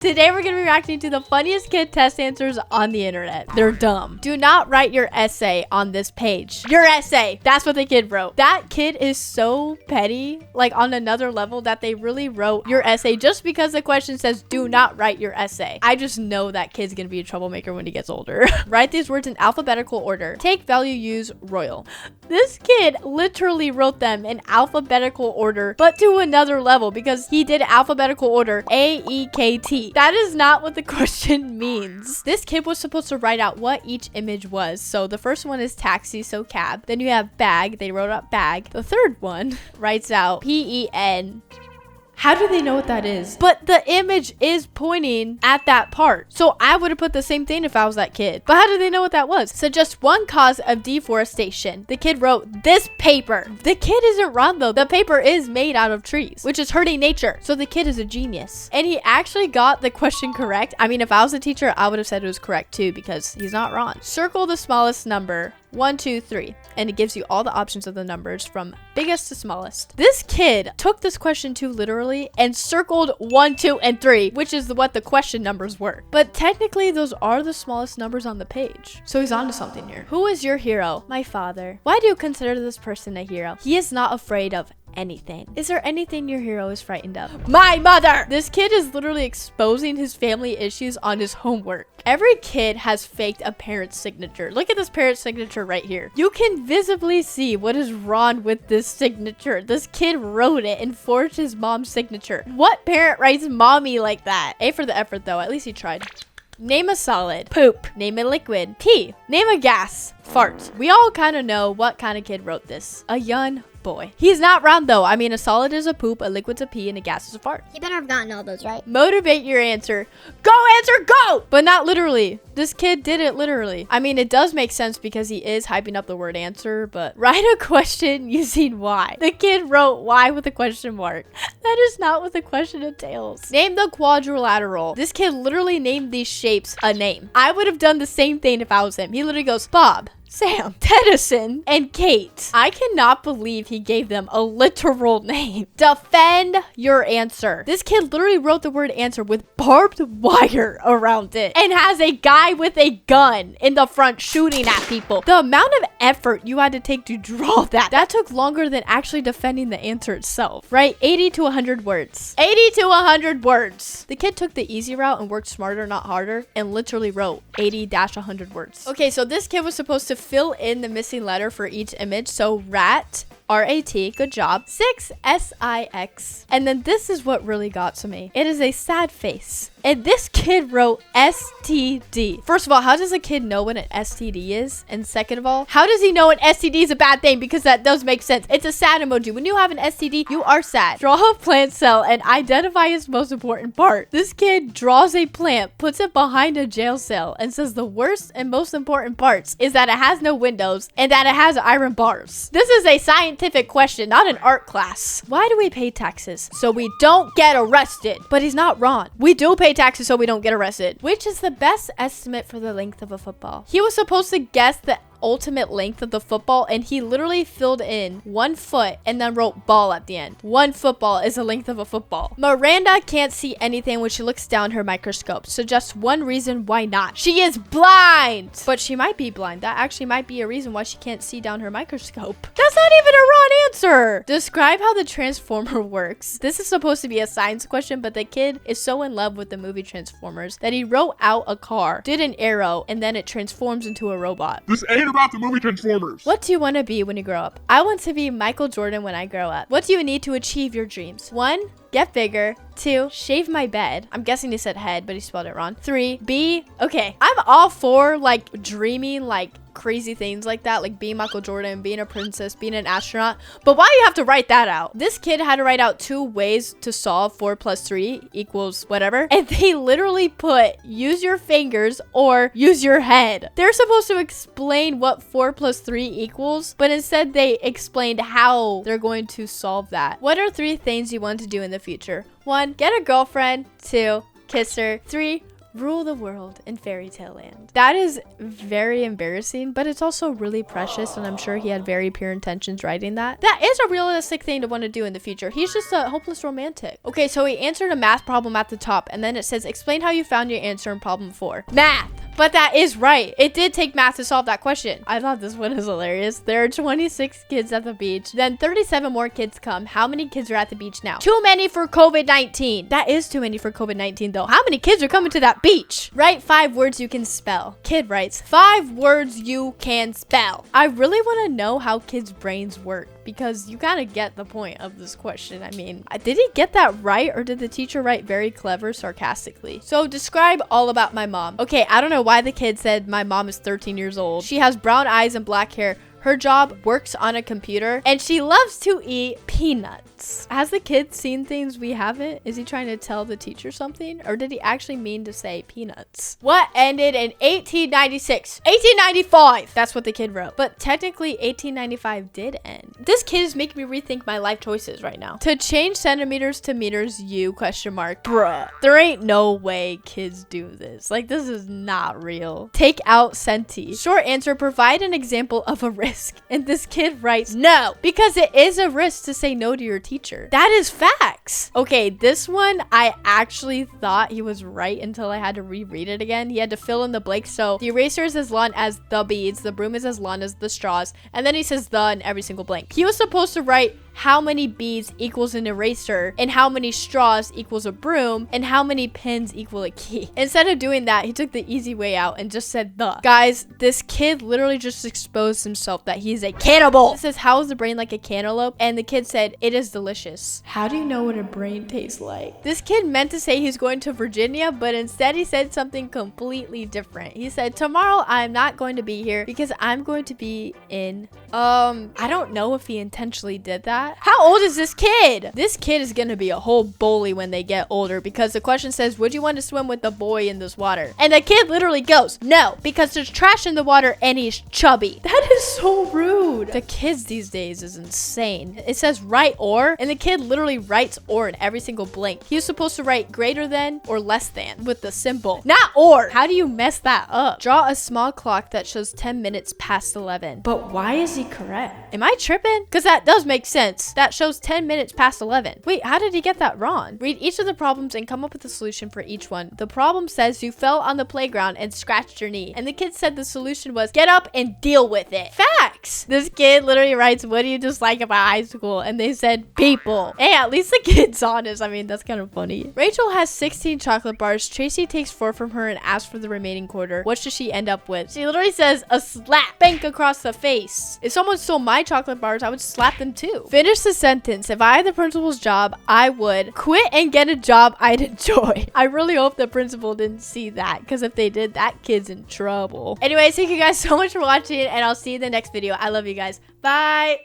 Today we're going to be reacting to the funniest kid test answers on the internet. They're dumb. Do not write your essay on this page. Your essay. That's what the kid wrote. That kid is so petty, like on another level, that they really wrote your essay just because the question says do not write your essay. I just know that kid's going to be a troublemaker when he gets older. Write these words in alphabetical order. Take, value, use, royal. This kid literally wrote them in alphabetical order, but to another level because he did alphabetical order A-E-K-T. That is not what the question means. This kid was supposed to write out what each image was. So the first one is taxi, so cab. Then you have bag. They wrote out bag. The third one writes out P-E-N. How do they know what that is? But the image is pointing at that part. So I would have put the same thing if I was that kid. But how do they know what that was? Suggest one cause of deforestation. The kid wrote this paper. The kid isn't wrong though. The paper is made out of trees, which is hurting nature. So the kid is a genius. And he actually got the question correct. I mean, if I was a teacher, I would have said it was correct too because he's not wrong. Circle the smallest number. 1, 2, 3, and it gives you all the options of the numbers from biggest to smallest. This kid took this question too literally and circled 1, 2, and 3, which is what the question numbers were. But technically, those are the smallest numbers on the page. So he's onto something here. Who is your hero? My father. Why do you consider this person a hero? He is not afraid of anything. Is there anything your hero is frightened of? My mother! This kid is literally exposing his family issues on his homework. Every kid has faked a parent's signature. Look at this parent's signature right here. You can visibly see what is wrong with this signature. This kid wrote it and forged his mom's signature. What parent writes mommy like that? A for the effort though. At least he tried. Name a solid. Poop. Name a liquid. Pee. Name a gas. Fart. We all kind of know what kind of kid wrote this. A young boy. He's not wrong though. I mean, a solid is a poop, a liquid's a pee, and a gas is a fart. You better have gotten all those right. Motivate your answer. Go answer, go! But not literally. This kid did it literally. I mean, it does make sense because he is hyping up the word answer, but write a question using why. The kid wrote why with a question mark. That is not what the question entails. Name the quadrilateral. This kid literally named these shapes a name. I would have done the same thing if I was him. He literally goes, Bob, Sam, Tennyson, and Kate. I cannot believe he gave them a literal name. Defend your answer. This kid literally wrote the word answer with barbed wire around it and has a guy with a gun in the front shooting at people. The amount of effort you had to take to draw that took longer than actually defending the answer itself, right? 80 to 100 words. 80 to 100 words. The kid took the easy route and worked smarter, not harder, and literally wrote 80-100 words. Okay, so this kid was supposed to fill in the missing letter for each image. So rat, R-A-T, good job. 6, S-I-X. And then this is what really got to me. It is a sad face. And this kid wrote STD. First of all, how does a kid know what an STD is? And second of all, how does he know an STD is a bad thing? Because that does make sense. It's a sad emoji. When you have an STD, you are sad. Draw a plant cell and identify its most important part. This kid draws a plant, puts it behind a jail cell, and says the worst and most important parts is that it has no windows and that it has iron bars. This is a scientific question, not an art class. Why do we pay taxes? So we don't get arrested. But he's not wrong. We do pay taxes so we don't get arrested. Which is the best estimate for the length of a football? He was supposed to guess the ultimate length of the football and he literally filled in 1 foot and then wrote ball at the end. 1 football is the length of a football. Miranda can't see anything when she looks down her microscope. So just one reason why not. She is blind. But she might be blind. That actually might be a reason why she can't see down her microscope. That's not even a wrong answer. Describe how the transformer works. This is supposed to be a science question, but the kid is so in love with the movie Transformers that he wrote out a car, did an arrow, and then it transforms into a robot. This ain't about the movie Transformers. What do you want to be when you grow up? I want to be Michael Jordan when I grow up. What do you need to achieve your dreams? 1, get bigger. 2, shave my bed. I'm guessing he said head, but he spelled it wrong. 3, be, okay. I'm all for like dreaming like crazy things like that, like being Michael Jordan, being a princess, being an astronaut. But why do you have to write that out? This kid had to write out 2 ways to solve 4 plus 3 equals whatever. And they literally put use your fingers or use your head. They're supposed to explain what 4 plus 3 equals, but instead they explained how they're going to solve that. What are 3 things you want to do in the future? 1, get a girlfriend. 2, kiss her. 3, Rule the world in fairy tale land. That is very embarrassing, but it's also really precious, and I'm sure he had very pure intentions writing that. That is a realistic thing to want to do in the future. He's just a hopeless romantic. Okay, so he answered a math problem at the top, and then it says, explain how you found your answer in problem 4. Math! But that is right. It did take math to solve that question. I thought this one was hilarious. There are 26 kids at the beach. Then 37 more kids come. How many kids are at the beach now? Too many for COVID-19. That is too many for COVID-19 though. How many kids are coming to that beach? Write 5 words you can spell. Kid writes 5 words you can spell. I really want to know how kids' brains work, because you gotta get the point of this question. I mean, did he get that right, or did the teacher write very clever sarcastically? So describe all about my mom. Okay, I don't know why the kid said my mom is 13 years old. She has brown eyes and black hair. Her job works on a computer, and she loves to eat peanuts. Has the kid seen things we haven't? Is he trying to tell the teacher something? Or did he actually mean to say peanuts? What ended in 1896? 1895! That's what the kid wrote. But technically, 1895 did end. This kid is making me rethink my life choices right now. To change centimeters to meters, you question mark. Bruh. There ain't no way kids do this. Like, this is not real. Take out centi. Short answer, provide an example of a risk. And this kid writes no, because it is a risk to say no to your teacher. That is facts. Okay, this one I actually thought he was right until I had to reread it again. He had to fill in the blanks. So the eraser is as long as the beads, the broom is as long as the straws, and then he says the in every single blank. He was supposed to write how many beads equals an eraser, and how many straws equals a broom, and how many pins equal a key. Instead of doing that, he took the easy way out and just said the. Guys, this kid literally just exposed himself that he's a cannibal. It says, how is the brain like a cantaloupe? And the kid said, it is delicious. How do you know what a brain tastes like? This kid meant to say he's going to Virginia, but instead he said something completely different. He said, tomorrow I'm not going to be here because I'm going to be in, I don't know if he intentionally did that. How old is this kid? This kid is gonna be a whole bully when they get older, because the question says, would you want to swim with the boy in this water? And the kid literally goes, no, because there's trash in the water and he's chubby. That is so rude. The kids these days is insane. It says write or, and the kid literally writes or in every single blank. He was supposed to write greater than or less than with the symbol, not or. How do you mess that up? Draw a small clock that shows 10 minutes past 11. But why is he correct? Am I tripping? Because that does make sense. That shows 10 minutes past 11. Wait, how did he get that wrong? Read each of the problems and come up with a solution for each one. The problem says you fell on the playground and scratched your knee. And the kid said the solution was get up and deal with it. Facts! This kid literally writes, what do you dislike about high school? And they said people. Hey, at least the kid's honest. I mean, that's kind of funny. Rachel has 16 chocolate bars. Tracy takes 4 from her and asks for the remaining quarter. What does she end up with? She literally says a slap. Bank across the face. If someone stole my chocolate bars, I would slap them too. Finish the sentence. If I had the principal's job, I would quit and get a job I'd enjoy. I really hope the principal didn't see that, because if they did, that kid's in trouble. Anyways, thank you guys so much for watching, and I'll see you in the next video. I love you guys. Bye.